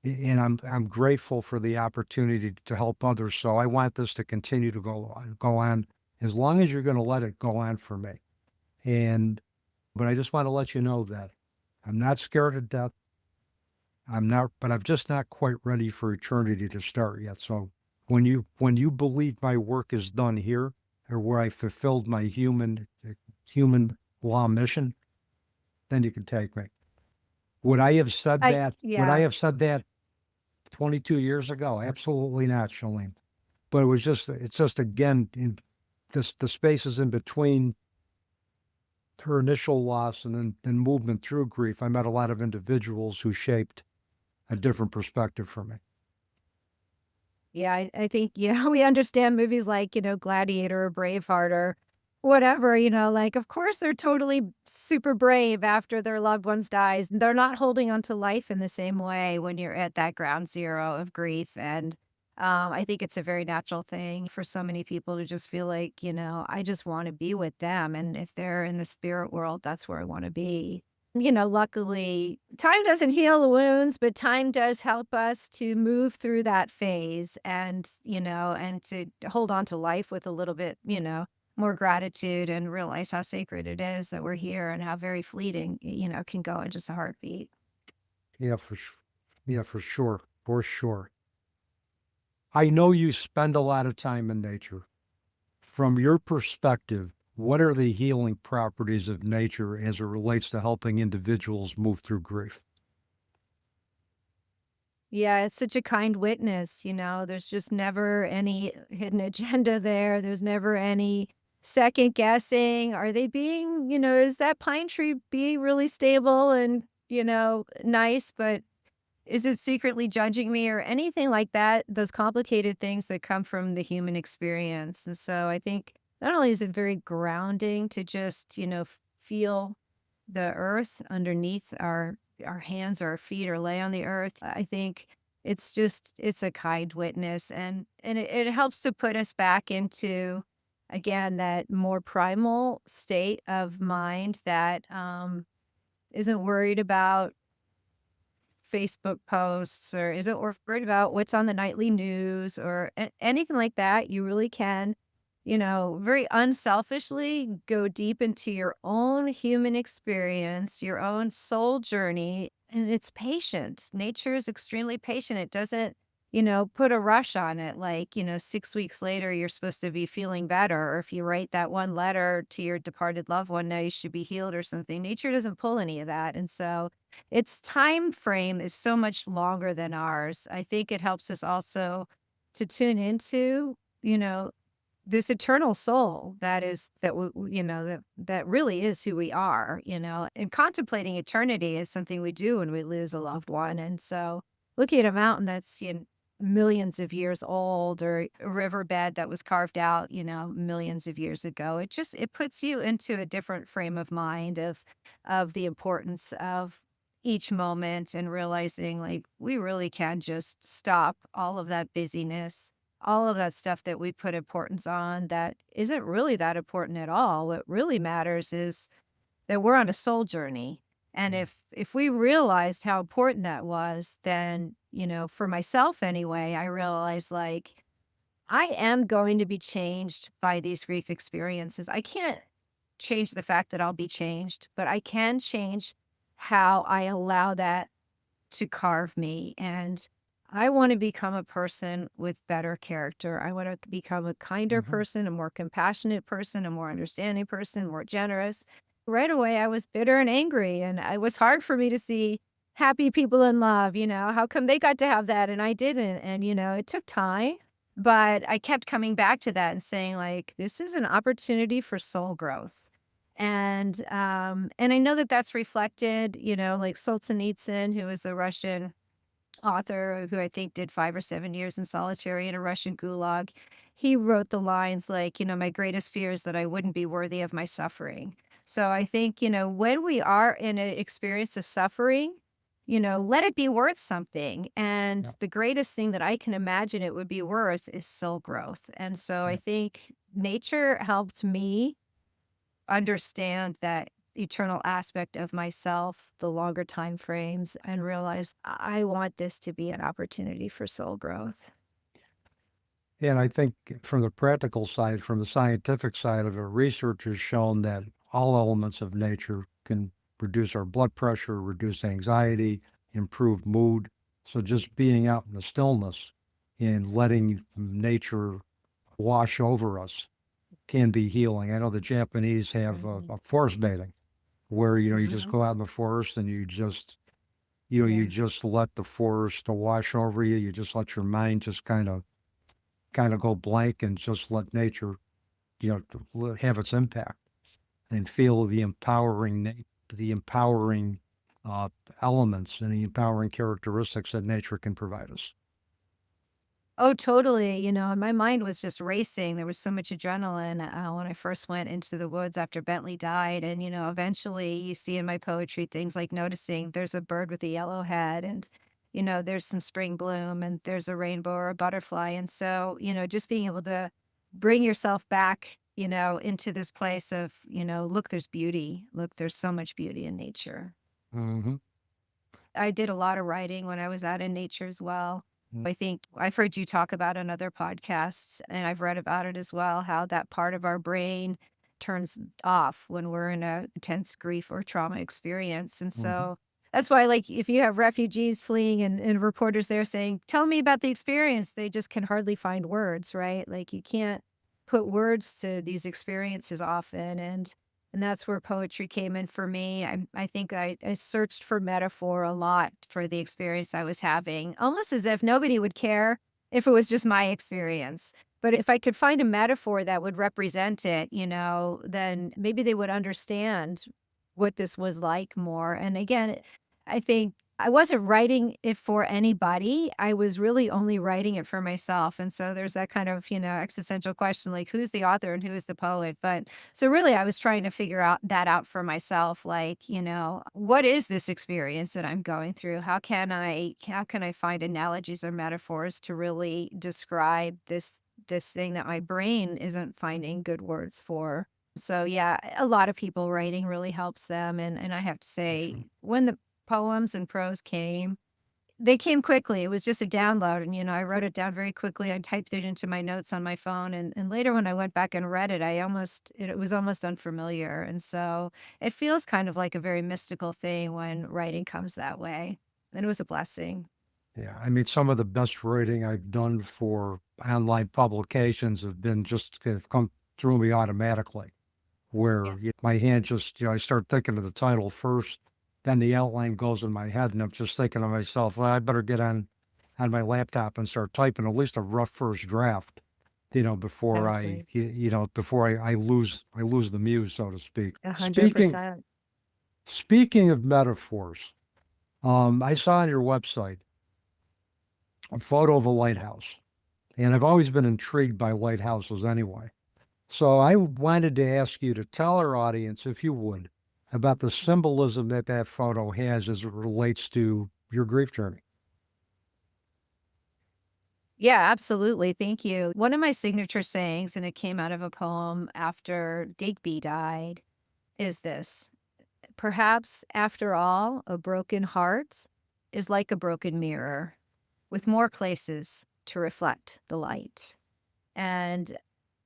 And I'm grateful for the opportunity to help others. So I want this to continue to go on as long as you're going to let it go on for me. And but I just want to let you know that I'm not scared of death. I'm not, but I'm just not quite ready for eternity to start yet. So when you believe my work is done here, or where I fulfilled my human law mission, then you can take me. Would I Yeah. have said that 22 years ago? Absolutely not, Shalene. But it's just again, in the spaces in between her initial loss and then movement through grief, I met a lot of individuals who shaped a different perspective for me. Yeah, I think, we understand movies like, Gladiator or Braveheart or whatever, like, of course, they're totally super brave after their loved ones dies. They're not holding on to life in the same way when you're at that ground zero of grief. And I think it's a very natural thing for so many people to just feel like, I just want to be with them. And if they're in the spirit world, that's where I want to be. Luckily, time doesn't heal the wounds, but time does help us to move through that phase and to hold on to life with a little bit, more gratitude and realize how sacred it is that we're here and how very fleeting, can go in just a heartbeat. Yeah, yeah, for sure. I know you spend a lot of time in nature. From your perspective, what are the healing properties of nature as it relates to helping individuals move through grief? Yeah, it's such a kind witness, there's just never any hidden agenda there. There's never any second guessing. Are they being, is that pine tree being really stable and, nice, but is it secretly judging me or anything like that? Those complicated things that come from the human experience. And so I think not only is it very grounding to just, feel the earth underneath our hands or our feet or lay on the earth. I think it's a kind witness and it helps to put us back into again that more primal state of mind that isn't worried about Facebook posts or isn't worried about what's on the nightly news or anything like that. You really can, very unselfishly go deep into your own human experience, your own soul journey. And it's patient. Nature is extremely patient. It doesn't, put a rush on it. Like, 6 weeks later, you're supposed to be feeling better. Or if you write that one letter to your departed loved one, now you should be healed or something. Nature doesn't pull any of that. And so, its time frame is so much longer than ours. I think it helps us also to tune into, this eternal soul that is that that really is who we are, and contemplating eternity is something we do when we lose a loved one. And so looking at a mountain that's millions of years old or a riverbed that was carved out, millions of years ago, it puts you into a different frame of mind of the importance of each moment and realizing like we really can just stop all of that busyness, all of that stuff that we put importance on that isn't really that important at all. What really matters is that we're on a soul journey. And Mm. if we realized how important that was, then, for myself anyway, I realized like I am going to be changed by these grief experiences. I can't change the fact that I'll be changed, but I can change how I allow that to carve me. And I want to become a person with better character. I want to become a kinder Hmm. person, a more compassionate person, a more understanding person, more generous. Right away, I was bitter and angry, and it was hard for me to see happy people in love. How come they got to have that and I didn't? And, it took time, but I kept coming back to that and saying, like, this is an opportunity for soul growth. And I know that that's reflected, like Solzhenitsyn, who was the Russian author who I think did 5 or 7 years in solitary in a Russian gulag. He wrote the lines like, my greatest fear is that I wouldn't be worthy of my suffering. So I think, when we are in an experience of suffering, let it be worth something. And Yeah. the greatest thing that I can imagine it would be worth is soul growth. And so I Yeah. think nature helped me understand that eternal aspect of myself, the longer time frames, and realize I want this to be an opportunity for soul growth. And I think from the practical side, from the scientific side of it, research has shown that all elements of nature can reduce our blood pressure, reduce anxiety, improve mood. So just being out in the stillness and letting nature wash over us can be healing. I know the Japanese have Mhm. a forest bathing where, you just Mhm. go out in the forest and you just, you Yeah. just let the forest to wash over you. You just let your mind just kind of go blank and just let nature, have its impact and feel the empowering uh, elements and the empowering characteristics that nature can provide us. Oh, totally. And my mind was just racing. There was so much adrenaline when I first went into the woods after Bentley died. And, eventually you see in my poetry things like noticing there's a bird with a yellow head and, there's some spring bloom and there's a rainbow or a butterfly. And so, just being able to bring yourself back, into this place of, look, there's beauty. Look, there's so much beauty in nature. Hmm. I did a lot of writing when I was out in nature as well. I think I've heard you talk about on other podcasts, and I've read about it as well, how that part of our brain turns off when we're in a intense grief or trauma experience. And Hmm. so that's why, like, if you have refugees fleeing and reporters there saying, tell me about the experience, they just can hardly find words, right? Like, you can't put words to these experiences often. And that's where poetry came in for me. I think I searched for metaphor a lot for the experience I was having, almost as if nobody would care if it was just my experience. But if I could find a metaphor that would represent it, then maybe they would understand what this was like more. And again, I think I wasn't writing it for anybody. I was really only writing it for myself. And so there's that kind of, existential question, like, who's the author and who is the poet? But so really I was trying to figure out for myself, like, what is this experience that I'm going through? How can I find analogies or metaphors to really describe this thing that my brain isn't finding good words for? So yeah, a lot of people writing really helps them. And I have to say, when the poems and prose came, they came quickly. It was just a download, and, I wrote it down very quickly. I typed it into my notes on my phone, and later when I went back and read it, it was almost unfamiliar, and so it feels kind of like a very mystical thing when writing comes that way, and it was a blessing. Yeah, I mean, some of the best writing I've done for online publications have been just have come through me automatically, where Yeah. my hand just, I start thinking of the title first, then the outline goes in my head, and I'm just thinking to myself, well, I better get on my laptop and start typing at least a rough first draft, before Exactly. I lose the muse, so to speak. Speaking 100%. speaking of metaphors, I saw on your website a photo of a lighthouse, and I've always been intrigued by lighthouses anyway. So I wanted to ask you to tell our audience, if you would, about the symbolism that that photo has as it relates to your grief journey. Yeah, absolutely. Thank you. One of my signature sayings, and it came out of a poem after Digby died, is this: perhaps after all, a broken heart is like a broken mirror with more places to reflect the light. And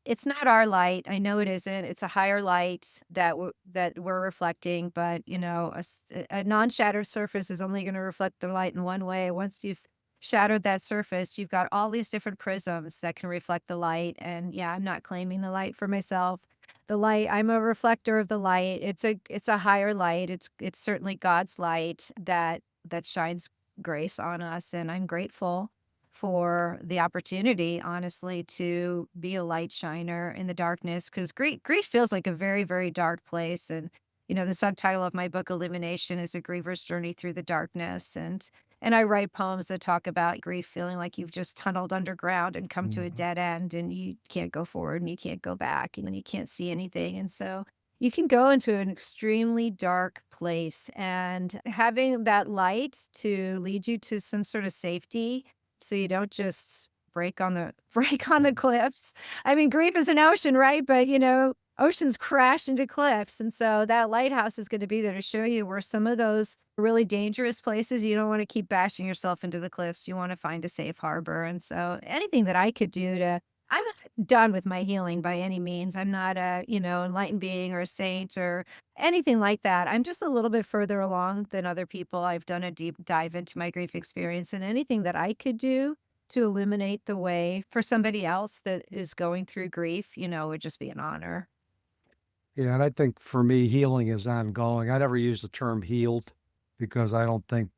it's not our light. I know it isn't. It's a higher light that we're reflecting, but a non-shattered surface is only going to reflect the light in one way. Once you've shattered that surface, you've got all these different prisms that can reflect the light. And yeah, I'm not claiming the light for myself. The light, I'm a reflector of the light. It's a higher light. It's certainly God's light that shines grace on us, and I'm grateful for the opportunity, honestly, to be a light shiner in the darkness, because grief feels like a very, very dark place. And the subtitle of my book, Illumination, is a griever's journey through the darkness. And I write poems that talk about grief feeling like you've just tunneled underground and come to a dead end, and you can't go forward and you can't go back, and you can't see anything. And so you can go into an extremely dark place, and having that light to lead you to some sort of safety so you don't just break on the cliffs. I mean, grief is an ocean, right? But oceans crash into cliffs. And so that lighthouse is going to be there to show you where some of those really dangerous places, you don't want to keep bashing yourself into the cliffs. You want to find a safe harbor. And so anything that I could do I'm not done with my healing by any means. I'm not a, enlightened being or a saint or anything like that. I'm just a little bit further along than other people. I've done a deep dive into my grief experience, and anything that I could do to illuminate the way for somebody else that is going through grief, would just be an honor. Yeah, and I think for me, healing is ongoing. I never use the term healed because I don't think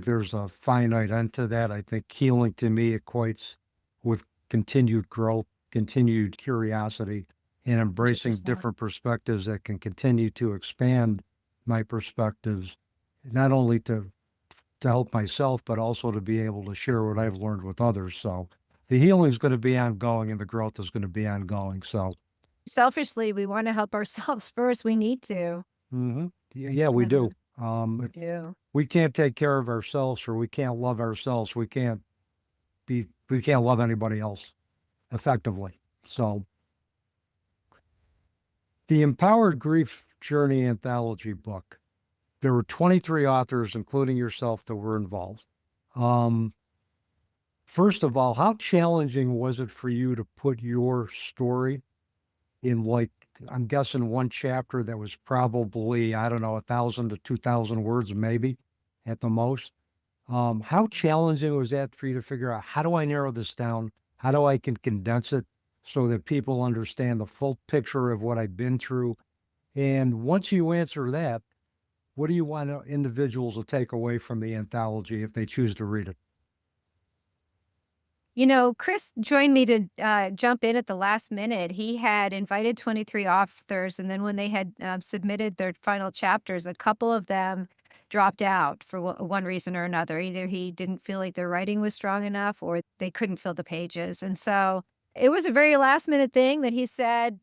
there's a finite end to that. I think healing to me equates with continued growth, continued curiosity, and embracing 100%. different perspectives that can continue to expand my perspectives, not only to help myself, but also to be able to share what I've learned with others. So the healing is going to be ongoing and the growth is going to be ongoing. So Selfishly, we want to help ourselves first. We need to. yeah, we do. We do. We can't take care of ourselves, or we can't love ourselves. We can't love anybody else effectively. So the Empowered Grief Journey anthology book, there were 23 authors, including yourself, that were involved. First of all, how challenging was it for you to put your story in, like, I'm guessing one chapter that was probably, I don't know, 1,000 to 2,000 words, maybe at the most? How challenging was that for you to figure out, how do I narrow this down? How do I can condense it so that people understand the full picture of what I've been through? And once you answer that, what do you want individuals to take away from the anthology if they choose to read it? Chris joined me to jump in at the last minute. He had invited 23 authors, and then when they had submitted their final chapters, a couple of them dropped out for one reason or another. Either he didn't feel like their writing was strong enough, or they couldn't fill the pages. And so it was a very last minute thing that he said,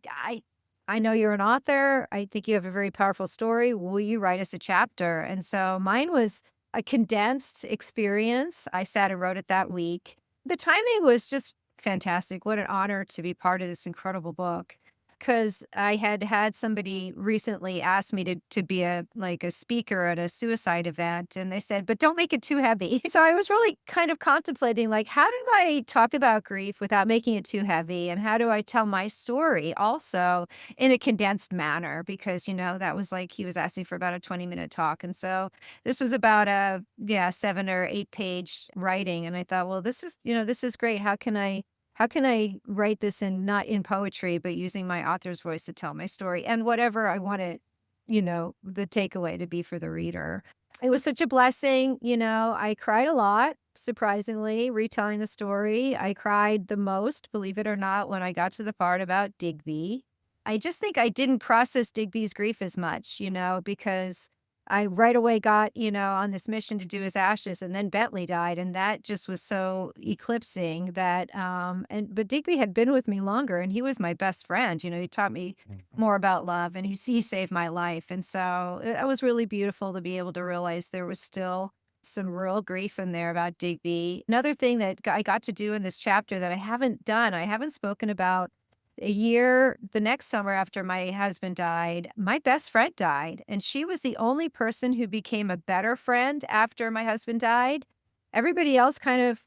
I know you're an author. I think you have a very powerful story. Will you write us a chapter? And so mine was a condensed experience. I sat and wrote it that week. The timing was just fantastic. What an honor to be part of this incredible book. Because I had somebody recently ask me to be a speaker at a suicide event, and they said, but don't make it too heavy. So I was really kind of contemplating, like, how do I talk about grief without making it too heavy? And how do I tell my story also in a condensed manner? Because, that was he was asking for about a 20-minute talk. And so this was about a 7 or 8 page writing. And I thought, well, this is great. How can I write this not in poetry, but using my author's voice to tell my story and whatever I want it, the takeaway to be for the reader. It was such a blessing. I cried a lot, surprisingly, retelling the story. I cried the most, believe it or not, when I got to the part about Digby. I just think I didn't process Digby's grief as much, because I right away got, on this mission to do his ashes, and then Bentley died, and that just was so eclipsing that, but Digby had been with me longer, and he was my best friend. He taught me more about love, and he saved my life. And so it was really beautiful to be able to realize there was still some real grief in there about Digby. Another thing that I got to do in this chapter that I haven't spoken about. The next summer after my husband died, my best friend died, and she was the only person who became a better friend after my husband died. Everybody else kind of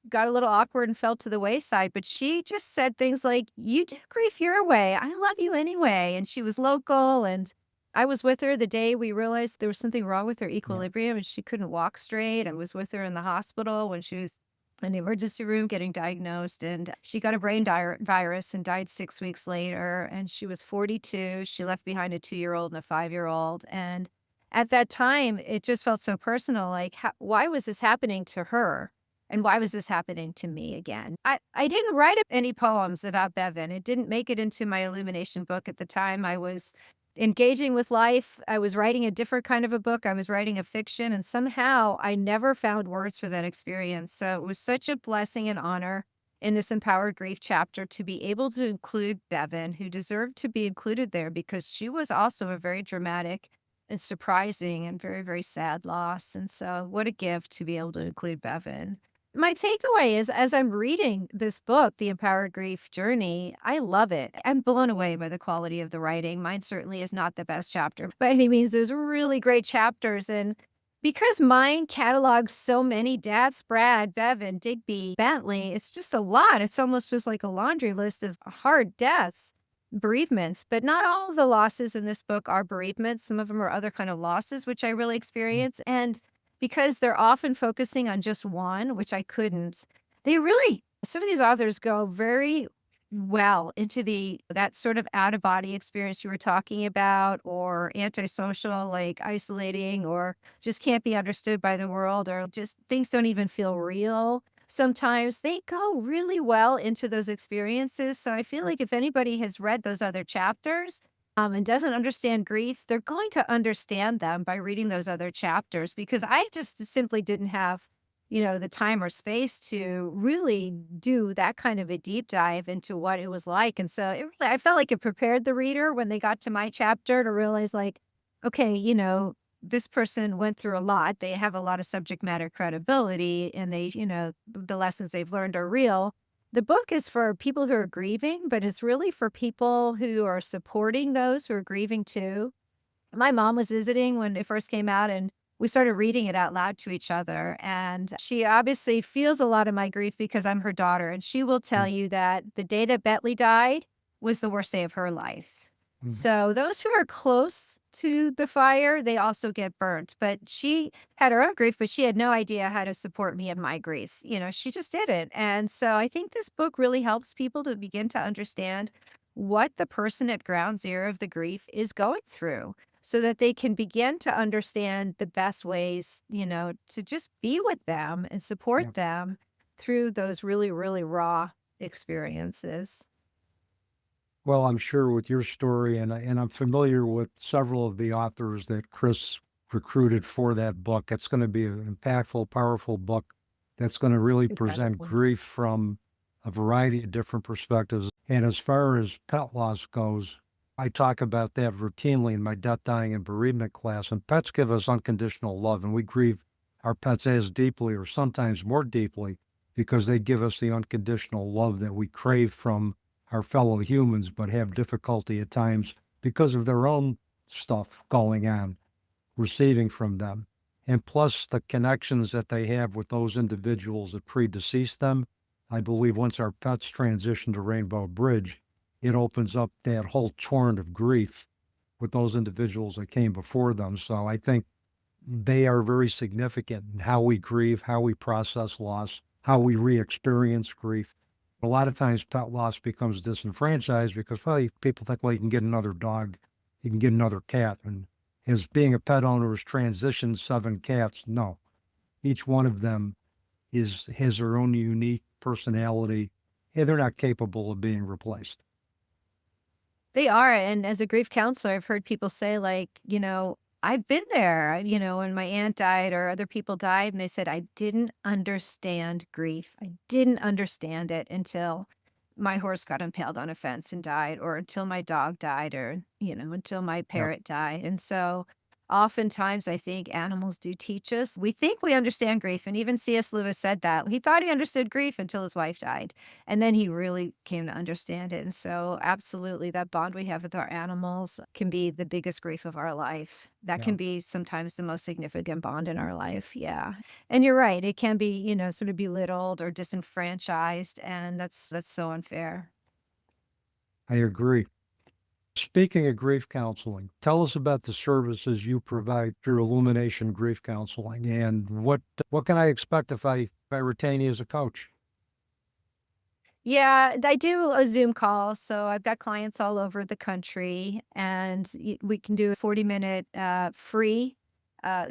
got a little awkward and fell to the wayside. But she just said things like, "You do grief your way. I love you anyway." And she was local, and I was with her the day we realized there was something wrong with her Yeah. equilibrium and she couldn't walk straight. I was with her in the hospital when she was in the emergency room getting diagnosed, and she got a brain virus and died 6 weeks later. And she was 42. She left behind a 2-year-old and a 5-year-old. And at that time, it just felt so personal. Like, why was this happening to her? And why was this happening to me again? I didn't write any poems about Bevan. It didn't make it into my Illumination book at the time. I was engaging with life. I was writing a different kind of a book. I was writing a fiction, and somehow I never found words for that experience. So it was such a blessing and honor in this Empowered Grief chapter to be able to include Bevan, who deserved to be included there because she was also a very dramatic and surprising and very, very sad loss. And so, what a gift to be able to include Bevan. My takeaway is as I'm reading this book, The Empowered Grief Journey, I love it. I'm blown away by the quality of the writing. Mine certainly is not the best chapter by any means. There's really great chapters. And because mine catalogs so many deaths, Brad, Bevan, Digby, Bentley, it's just a lot. It's almost just like a laundry list of hard deaths, bereavements. But not all of the losses in this book are bereavements. Some of them are other kind of losses, which I really experience. And because they're often focusing on just one, which I couldn't, some of these authors go very well into that sort of out of body experience you were talking about, or antisocial, like isolating, or just can't be understood by the world, or just things don't even feel real. Sometimes they go really well into those experiences. So I feel like if anybody has read those other chapters, and doesn't understand grief, they're going to understand them by reading those other chapters because I just simply didn't have, the time or space to really do that kind of a deep dive into what it was like. And so I felt like it prepared the reader when they got to my chapter to realize, like, okay, this person went through a lot. They have a lot of subject matter credibility, and the lessons they've learned are real. The book is for people who are grieving, but it's really for people who are supporting those who are grieving too. My mom was visiting when it first came out, and we started reading it out loud to each other. And she obviously feels a lot of my grief because I'm her daughter. And she will tell Mm, you that the day that Bentley died was the worst day of her life. mm. So those who are close to the fire, they also get burnt. But she had her own grief, but she had no idea how to support me in my grief. She just didn't. And so I think this book really helps people to begin to understand what the person at ground zero of the grief is going through so that they can begin to understand the best ways, to just be with them and Yeah. support them through those really, really raw experiences. Well, I'm sure with your story, and I'm familiar with several of the authors that Chris recruited for that book. It's going to be an impactful, powerful book that's going to really present Incredibly. grief from a variety of different perspectives. And as far as pet loss goes, I talk about that routinely in my death, dying, and bereavement class. And pets give us unconditional love, and we grieve our pets as deeply or sometimes more deeply because they give us the unconditional love that we crave from our fellow humans, but have difficulty at times because of their own stuff going on, receiving from them. And plus the connections that they have with those individuals that predeceased them. I believe once our pets transition to Rainbow Bridge, it opens up that whole torrent of grief with those individuals that came before them. So I think they are very significant in how we grieve, how we process loss, how we re-experience grief. A lot of times pet loss becomes disenfranchised because, well, people think, well, you can get another dog, you can get another cat. And as being a pet owner has transitioned 7 cats, no. Each one of them has their own unique personality, and they're not capable of being replaced. They are, and as a grief counselor, I've heard people say, like, "I've been there," when my aunt died or other people died, and they said, "I didn't understand grief. I didn't understand it until my horse got impaled on a fence and died, or until my dog died, or, until my Yeah. parrot died." And so oftentimes I think animals do teach us. We think we understand grief, and even C.S. Lewis said that. He thought he understood grief until his wife died, and then he really came to understand it. And so, absolutely, that bond we have with our animals can be the biggest grief of our life. That Yeah, can be sometimes the most significant bond in our life. Yeah. And you're right. It can be, sort of belittled or disenfranchised, and that's so unfair. I agree. Speaking of grief counseling, tell us about the services you provide through Illumination Grief Counseling, and what can I expect if I retain you as a coach? Yeah, I do a Zoom call. So I've got clients all over the country, and we can do a 40-minute free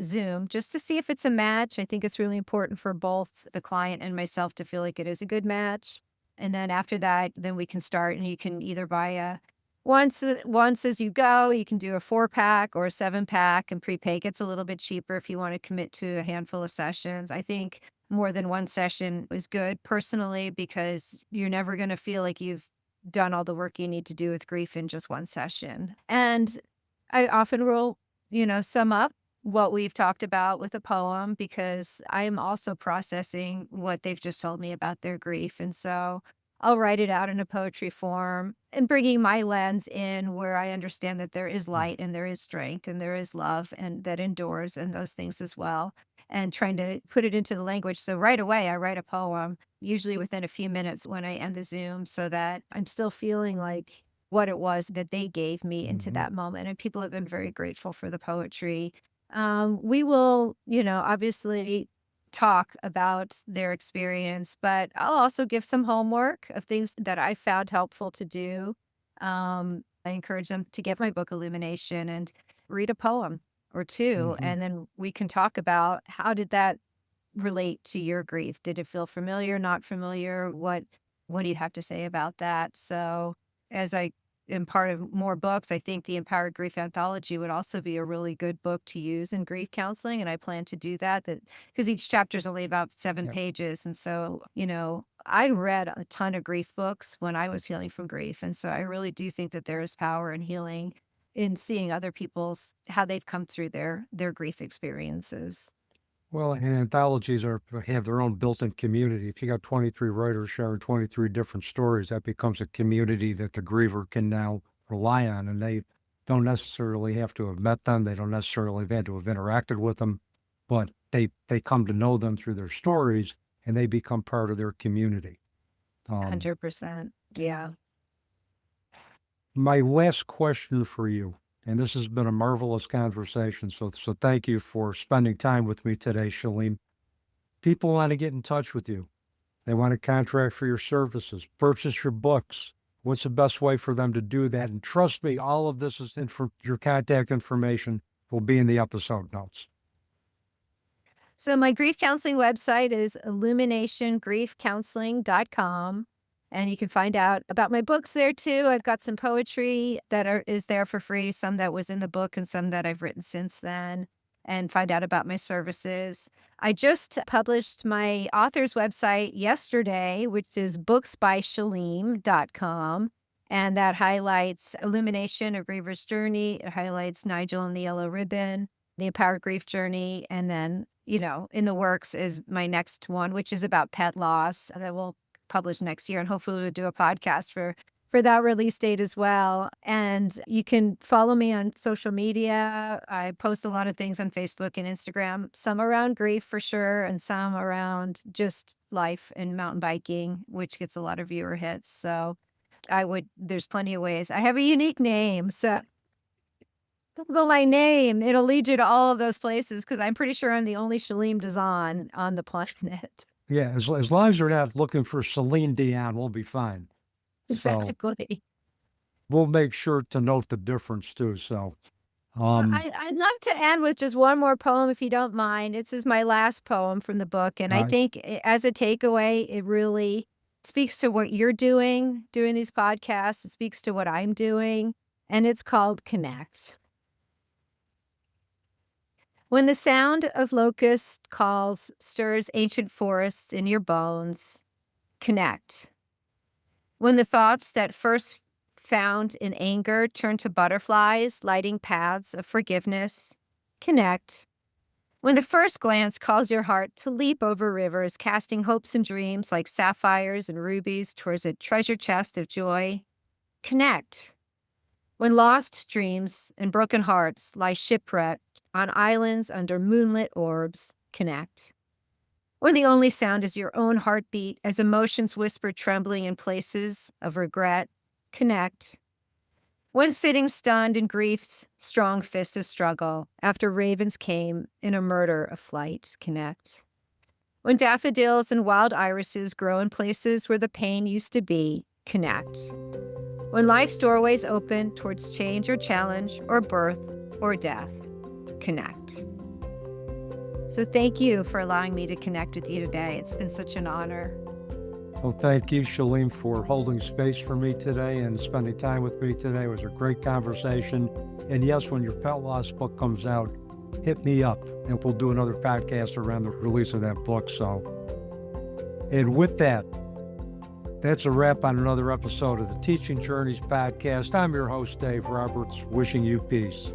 Zoom just to see if it's a match. I think it's really important for both the client and myself to feel like it is a good match. And then after that, then we can start, and you can either buy a once as you go. You can do a 4-pack or a 7-pack, and prepay gets a little bit cheaper if you want to commit to a handful of sessions. I think more than one session is good personally, because you're never going to feel like you've done all the work you need to do with grief in just one session. And I often will, sum up what we've talked about with a poem, because I am also processing what they've just told me about their grief. And so I'll write it out in a poetry form and bringing my lens in, where I understand that there is Mm. light and there is strength and there is love and that endures, and those things as well, and trying to put it into the language. So right away, I write a poem, usually within a few minutes when I end the Zoom, so that I'm still feeling like what it was that they gave me into Mhm. that moment. And people have been very grateful for the poetry. We will, obviously talk about their experience, but I'll also give some homework of things that I found helpful to do. I encourage them to get my book Illumination and read a poem or two, Mhm. and then we can talk about how did that relate to your grief? Did it feel familiar, not familiar? What do you have to say about that? So, as I am part of more books, I think the Empowered Grief Anthology would also be a really good book to use in grief counseling, and I plan to do that because each chapter is only about 7 Yep. pages. And so, I read a ton of grief books when I was healing from grief, and so I really do think that there is power in healing in seeing other people's how they've come through their grief experiences. Well, and anthologies have their own built-in community. If you got 23 writers sharing 23 different stories, that becomes a community that the griever can now rely on, and they don't necessarily have to have met them. They don't necessarily have had to have interacted with them, but they come to know them through their stories, and they become part of their community. Um, 100%. Yeah. my last question for you, and this has been a marvelous conversation, so thank you for spending time with me today, Shaleem. People want to get in touch with you. They want to contract for your services, purchase your books. What's the best way for them to do that? And trust me, all of this is your contact information will be in the episode notes. So my grief counseling website is illuminationgriefcounseling.com. And you can find out about my books there too. I've got some poetry that is there for free, some that was in the book and some that I've written since then, and find out about my services. I just published my author's website yesterday, which is booksbyshaleem.com. And that highlights Illumination, a Griever's Journey. It highlights Nigel and the Yellow Ribbon, the Empowered Grief Journey. And then, in the works is my next one, which is about pet loss that will publish next year. And hopefully we'll do a podcast for that release date as well. And you can follow me on social media. I post a lot of things on Facebook and Instagram, some around grief for sure, and some around just life and mountain biking, which gets a lot of viewer hits. So there's plenty of ways. I have a unique name. So Google my name. It'll lead you to all of those places, because I'm pretty sure I'm the only Shaleem Dzon on the planet. Yeah, as long as you're not looking for Celine Dion, we'll be fine. So Exactly. we'll make sure to note the difference too. So, Well, um, I'd love to end with just one more poem, if you don't mind. This is my last poem from the book. And I I, think as a takeaway, it really speaks to what you're doing these podcasts. It speaks to what I'm doing. And it's called Connect. When the sound of locust calls stirs ancient forests in your bones, connect. When the thoughts that first found in anger turn to butterflies lighting paths of forgiveness, connect. When the first glance calls your heart to leap over rivers, casting hopes and dreams like sapphires and rubies towards a treasure chest of joy, connect. When lost dreams and broken hearts lie shipwrecked on islands under moonlit orbs, connect. When the only sound is your own heartbeat as emotions whisper trembling in places of regret, connect. When sitting stunned in grief's strong fist of struggle, after ravens came in a murder of flight, connect. When daffodils and wild irises grow in places where the pain used to be, connect. When life's doorways open towards change or challenge or birth or death, connect. So thank you for allowing me to connect with you today. It's been such an honor. Well, thank you, Shaleem, for holding space for me today and spending time with me today. It was a great conversation. And yes, when your pet loss book comes out, hit me up and we'll do another podcast around the release of that book. And with that, that's a wrap on another episode of the Teaching Journeys podcast. I'm your host, Dave Roberts, wishing you peace.